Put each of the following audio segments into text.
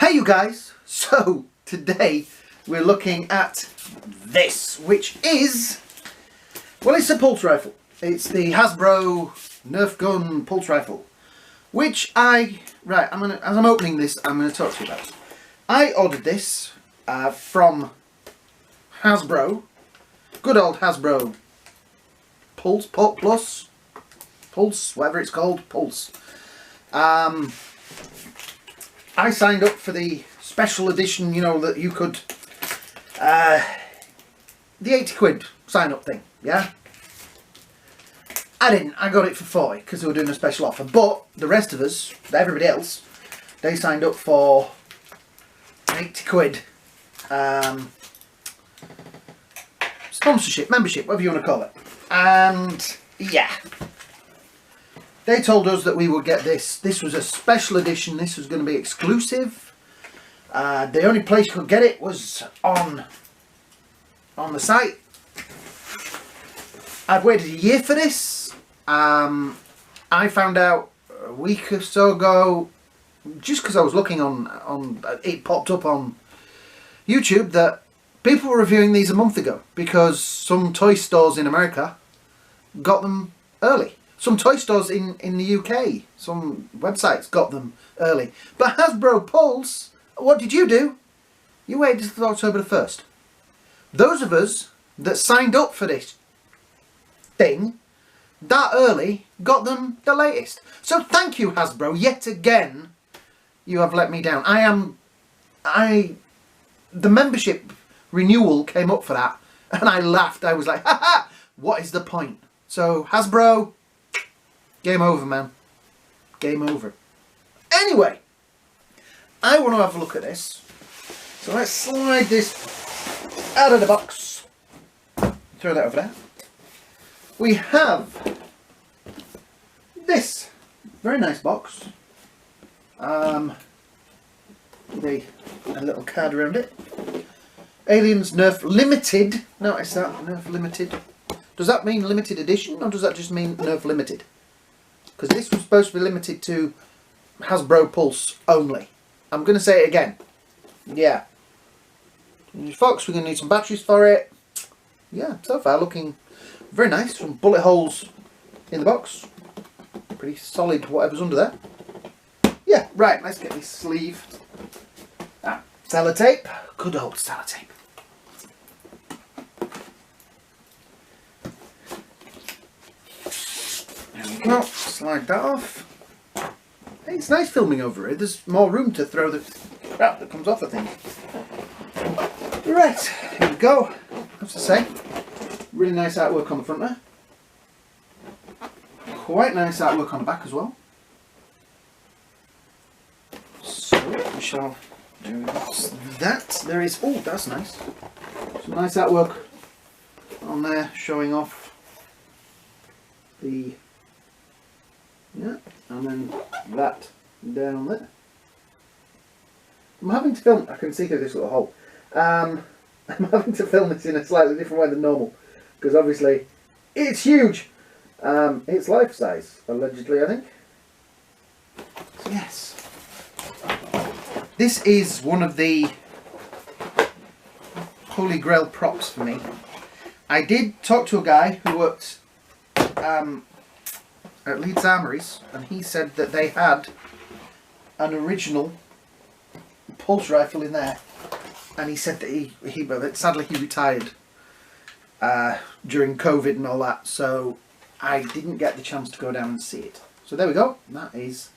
Hey you guys, so today we're looking at this, which is, well, it's a pulse rifle. It's the Hasbro Nerf gun pulse rifle, which as I'm opening this, I'm going to talk to you about. I ordered this from Hasbro, good old Hasbro Pulse, whatever it's called, Pulse. I signed up for the special edition, you know, that you could, the 80 quid sign up thing, yeah? I didn't, I got it for 40 because they were doing a special offer, but the rest of us, everybody else, they signed up for 80 quid sponsorship, membership, whatever you want to call it. And yeah, they told us that we would get this. This was a special edition. This was going to be exclusive. The only place you could get it was on the site. I've waited a year for this. I found out a week or so ago, just because I was looking on it popped up on YouTube that people were reviewing these a month ago because some toy stores in America got them early. Some toy stores in the UK, some websites got them early. But Hasbro Pulse, what did you do? You waited until October the 1st. Those of us that signed up for this thing that early got them the latest. So thank you, Hasbro. Yet again, you have let me down. The membership renewal came up for that and I laughed. I was like, haha, what is the point? So Hasbro, game over, man. Game over. Anyway, I want to have a look at this. So let's slide this out of the box. Throw that over there. We have this very nice box. With a little card around it. Aliens Nerf Limited. Notice that, Nerf Limited. Does that mean limited edition or does that just mean Nerf Limited? Because this was supposed to be limited to Hasbro Pulse only. I'm going to say it again. Yeah. Folks, we're going to need some batteries for it. Yeah, so far looking very nice. Some bullet holes in the box. Pretty solid whatever's under there. Yeah, right, let's get this sleeve. Sellotape. Good old sellotape. There we go. Slide that off. Hey, it's nice filming over here. There's more room to throw the crap that comes off the thing. Right, here we go. I have to say, really nice artwork on the front there. Quite nice artwork on the back as well. So we shall do that. There is, oh, that's nice. Some nice artwork on there showing off the, yeah, and then that down there. I'm having to film, I can see through this little hole. I'm having to film this in a slightly different way than normal because obviously it's huge. It's life size, allegedly, I think. So yes. This is one of the holy grail props for me. I did talk to a guy who worked at Leeds Armories and he said that they had an original pulse rifle in there and he said that sadly he retired during COVID and all that, so I didn't get the chance to go down and see it. So there we go, that is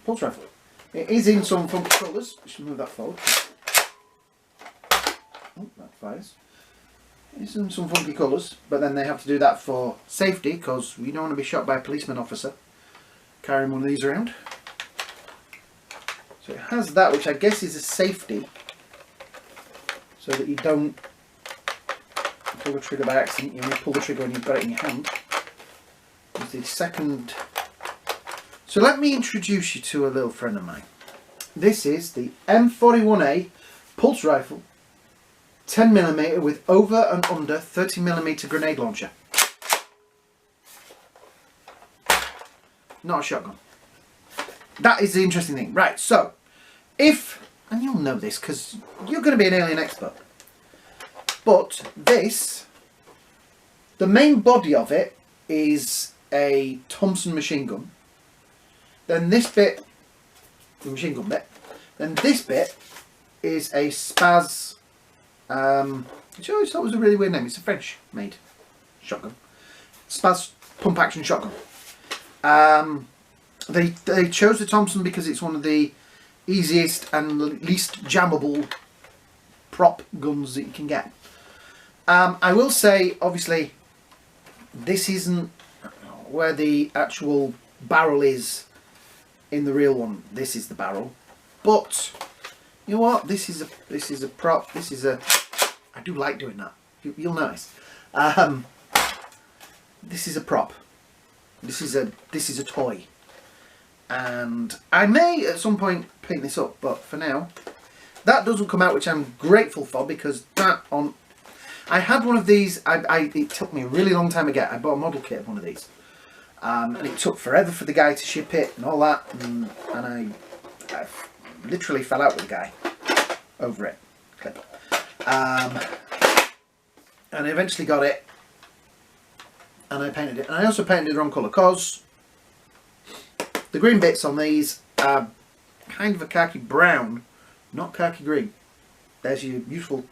pulse rifle. It is in some funky colours. We should move that forward. Oh, that fires. It's in some funky colours, but then they have to do that for safety because we don't want to be shot by a policeman officer carrying one of these around. So it has that, which I guess is a safety, so that you don't pull the trigger by accident. You only pull the trigger when you've got it in your hand. There's the second. So let me introduce you to a little friend of mine. This is the M41-A pulse rifle, 10mm with over and under 30mm grenade launcher. Not a shotgun. That is the interesting thing. Right, so if and you'll know this because you're going to be an alien expert, but this, the main body of it is a Thompson machine gun. Then this bit, the machine gun bit, then this bit is a Spaz, which I always thought was a really weird name. It's a French made shotgun. Spaz pump action shotgun. They chose the Thompson because it's one of the easiest and least jammable prop guns that you can get. I will say, obviously, this isn't where the actual barrel is in the real one. This is the barrel, but you know what? This is a prop. This is a. I do like doing that. You'll notice. This is a prop. This is a toy, and I may at some point paint this up, but for now, that doesn't come out, which I'm grateful for, because that on. I had one of these. It took me a really long time to get. I bought a model kit of one of these, and it took forever for the guy to ship it and all that, and I literally fell out with the guy over it. Clip. And I eventually got it, and I painted it. And I also painted it the wrong colour, because the green bits on these are kind of a khaki brown, not khaki green. There's your useful.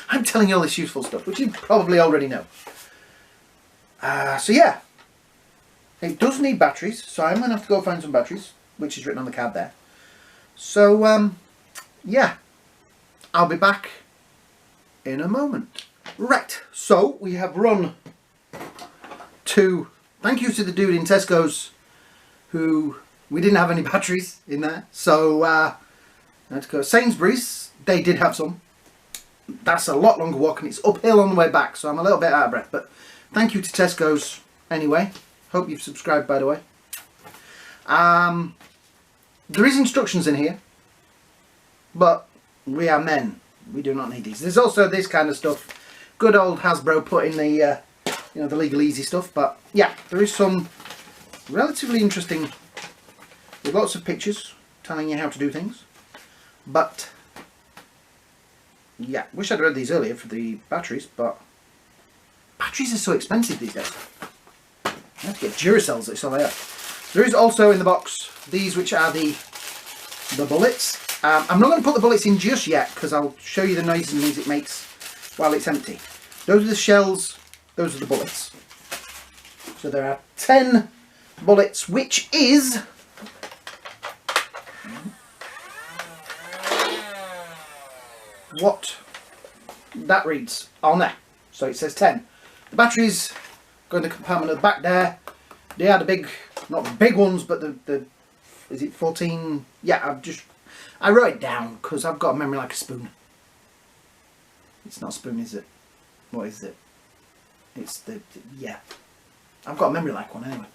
I'm telling you all this useful stuff, which you probably already know. So yeah, it does need batteries, so I'm going to have to go find some batteries, which is written on the card there. So yeah, I'll be back in a moment. Right, so we have run to, thank you to the dude in Tesco's who, we didn't have any batteries in there, so I had to go to Sainsbury's. They did have some. That's a lot longer walk, and it's uphill on the way back, so I'm a little bit out of breath, but thank you to Tesco's anyway. Hope you've subscribed, by the way. There is instructions in here, but we are men. We do not need these. There's also this kind of stuff. Good old Hasbro put in the, you know, the legal easy stuff. But yeah, there is some relatively interesting, with lots of pictures telling you how to do things. But yeah, wish I'd read these earlier for the batteries, but batteries are so expensive these days. I have to get Duracells, that's all they are. There is also in the box these, which are the bullets. I'm not going to put the bullets in just yet, because I'll show you the noises it makes while it's empty. Those are the shells, those are the bullets. So there are 10 bullets, which is what that reads on there. So it says 10. The batteries go in the compartment at the back there. They are the big, not the big ones, but the is it 14? Yeah, I wrote it down because I've got a memory like a spoon. It's not a spoon, is it? What is it? It's the, yeah. I've got a memory like one anyway.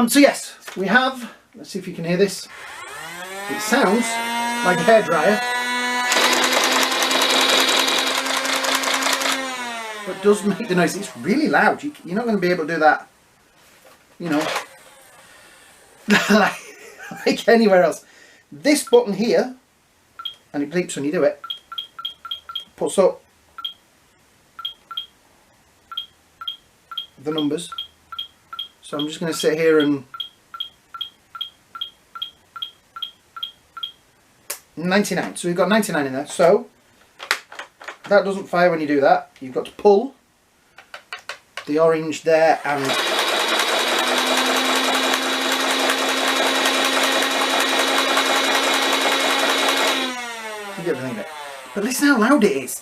So yes, we have, let's see if you can hear this. It sounds like a hairdryer, but does make the noise. It's really loud. You're not going to be able to do that, you know, like anywhere else. This button here, and it bleeps when you do it, puts up the numbers. So I'm just going to sit here and 99. So we've got 99 in there. So that doesn't fire when you do that. You've got to pull the orange there and everything of it. But listen how loud it is.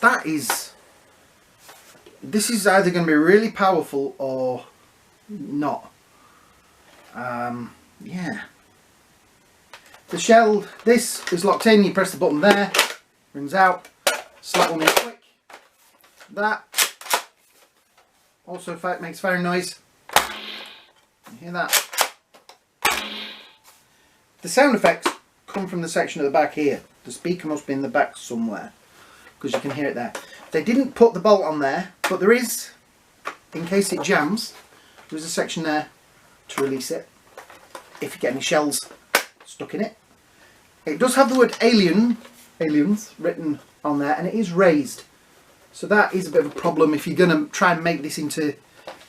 This is either going to be really powerful or not. Yeah. The shell, this is locked in. You press the button there, rings out, slap one in quick. That also makes firing noise. You hear that? The sound effects come from the section at the back here. The speaker must be in the back somewhere, because you can hear it there. They didn't put the bolt on there, but there is, in case it jams, there's a section there to release it if you get any shells stuck in it. it does have the word aliens written on there, and it is raised. So that is a bit of a problem if you're going to try and make this into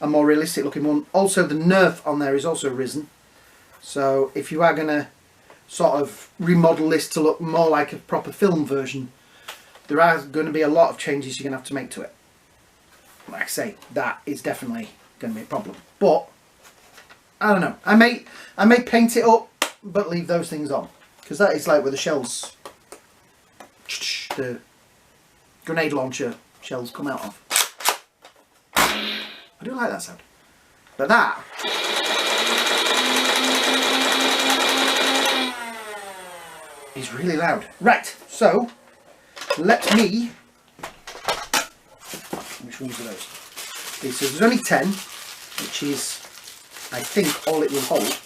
a more realistic looking one. Also, the NERF on there is also risen. So if you are going to sort of remodel this to look more like a proper film version, there are going to be a lot of changes you're going to have to make to it. Like I say, that is definitely going to be a problem. But I don't know. I may paint it up, but leave those things on, because that is like where the shells, the grenade launcher shells come out of. I do like that sound. But that is really loud. Right, so let me... Which ones are those? Okay, so there's only 10, which is, I think, all it will hold.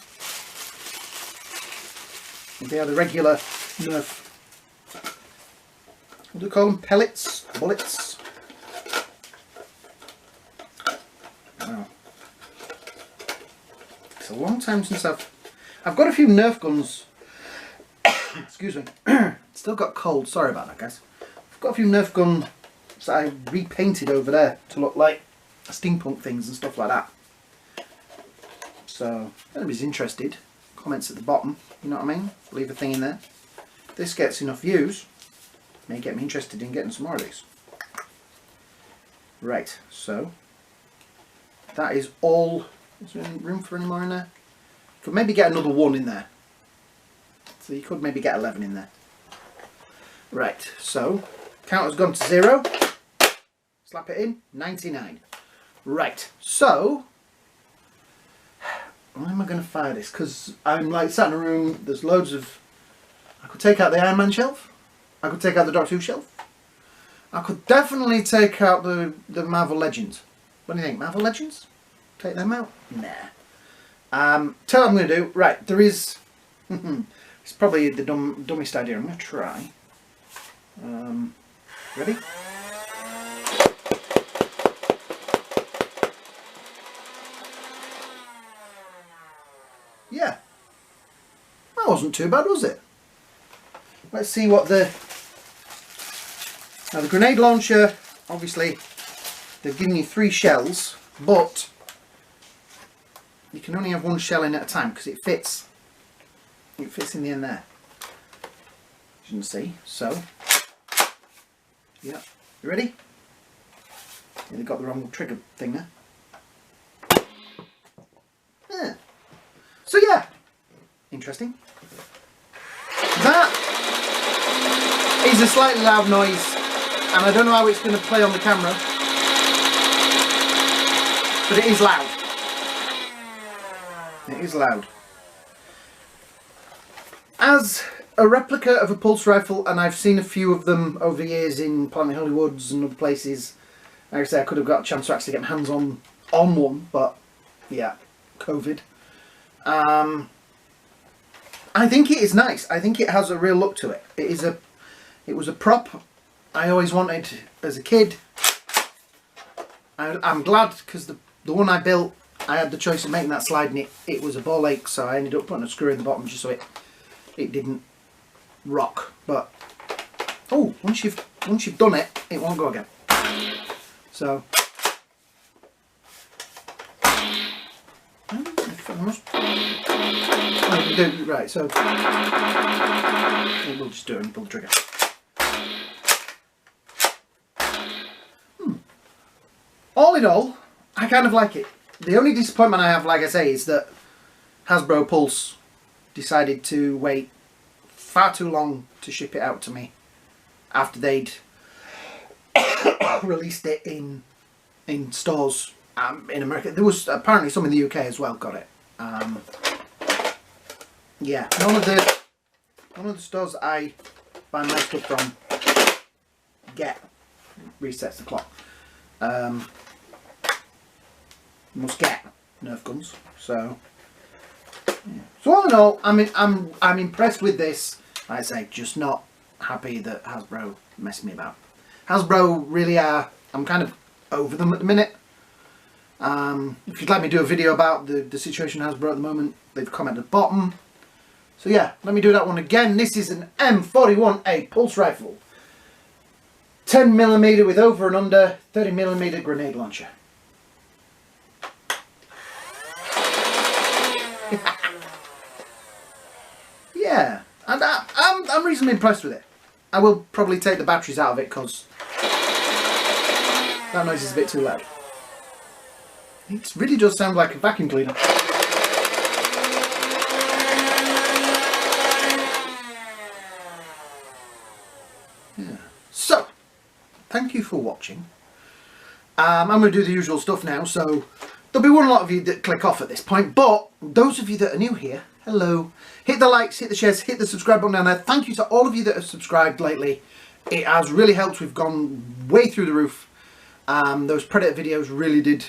They are the regular NERF. What do we call them? Pellets? Bullets? Wow. It's a long time since I've got a few NERF guns. Excuse me. Still got cold. Sorry about that, guys. I've got a few NERF guns that I repainted over there to look like steampunk things and stuff like that. So, if anybody's interested, comments at the bottom, you know what I mean? Leave a thing in there. If this gets enough views, may get me interested in getting some more of these. Right, so that is all. Is there any room for any more in there? Could maybe get another one in there. So you could maybe get 11 in there. Right, so counter's gone to 0. Slap it in, 99. Right, so where am I going to fire this? Because I'm like sat in a room, there's loads of... I could take out the Iron Man shelf. I could take out the Doctor Who shelf. I could definitely take out the Marvel Legends. What do you think? Marvel Legends? Take them out? Nah. Tell you what I'm going to do. Right, there is... it's probably the dumbest idea. I'm going to try. Ready? Yeah. That wasn't too bad, was it? Let's see what the... Now the grenade launcher, obviously, they've given you 3 shells, but you can only have 1 shell in at a time because it fits. It fits in the end there. As you can see. So, yeah. You ready? Yeah, they got the wrong trigger thing there. Yeah. So yeah, interesting. That is a slightly loud noise, and I don't know how it's going to play on the camera, but it is loud. It is loud. As a replica of a pulse rifle, and I've seen a few of them over the years in Planet Hollywoods and other places. Like I say, I could have got a chance to actually get my hands on one, but yeah, COVID. I think it is nice. I think it has a real look to it. It was a prop I always wanted as a kid. I'm glad because the one I built, I had the choice of making that slide, and it was a ball ache, so I ended up putting a screw in the bottom just so it didn't rock. But oh, once you've done it, it won't go again. So right, so we'll just do it and pull the trigger. All in all, I kind of like it. The only disappointment I have, like I say, is that Hasbro Pulse decided to wait far too long to ship it out to me after they'd released it in stores in America. There was apparently some in the UK as well got it. Yeah, none of the stores I buy my stuff from resets the clock. Must get Nerf guns. So yeah. So all in all, I'm impressed with this. Like I say, just not happy that Hasbro messed me about. Hasbro really are. I'm kind of over them at the minute. If you'd like me to do a video about the situation Hasbro at the moment, leave a comment at the bottom. So yeah, let me do that one again. This is an M41-A pulse rifle. 10mm with over and under, 30mm grenade launcher. Yeah, and I'm reasonably impressed with it. I will probably take the batteries out of it because that noise is a bit too loud. It really does sound like a vacuum cleaner. Yeah. So, thank you for watching. I'm going to do the usual stuff now, so there'll be one lot of you that click off at this point, but those of you that are new here, hello. Hit the likes, hit the shares, hit the subscribe button down there. Thank you to all of you that have subscribed lately. It has really helped. We've gone way through the roof. Those Predator videos really did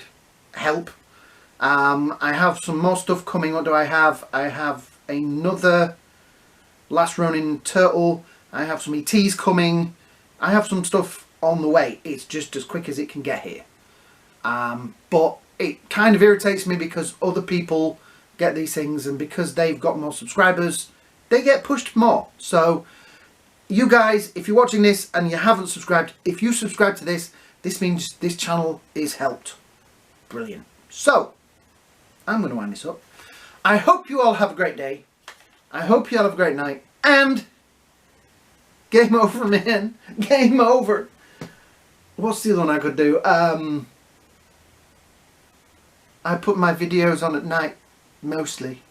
help. I have some more stuff coming. What do I have? I have another Last Ronin Turtle. I have some ETs coming. I have some stuff on the way. It's just as quick as it can get here. But it kind of irritates me because other people get these things, and because they've got more subscribers, they get pushed more. So you guys, if you're watching this and you haven't subscribed, if you subscribe to this, this means this channel is helped. Brilliant. So I'm going to wind this up. I hope you all have a great day. I hope you all have a great night. And game over, man. Game over. What's the other one I could do? I put my videos on at night, mostly.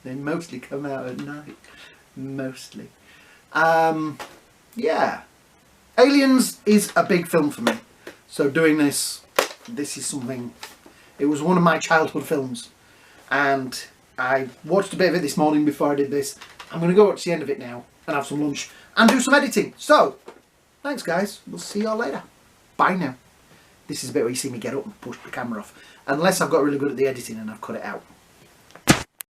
They mostly come out at night. Mostly. Yeah. Aliens is a big film for me. So doing this is something. It was one of my childhood films. And I watched a bit of it this morning before I did this. I'm going to go watch the end of it now and have some lunch and do some editing. So, thanks guys. We'll see you all later. Bye now. This is a bit where you see me get up and push the camera off. Unless I've got really good at the editing and I've cut it out.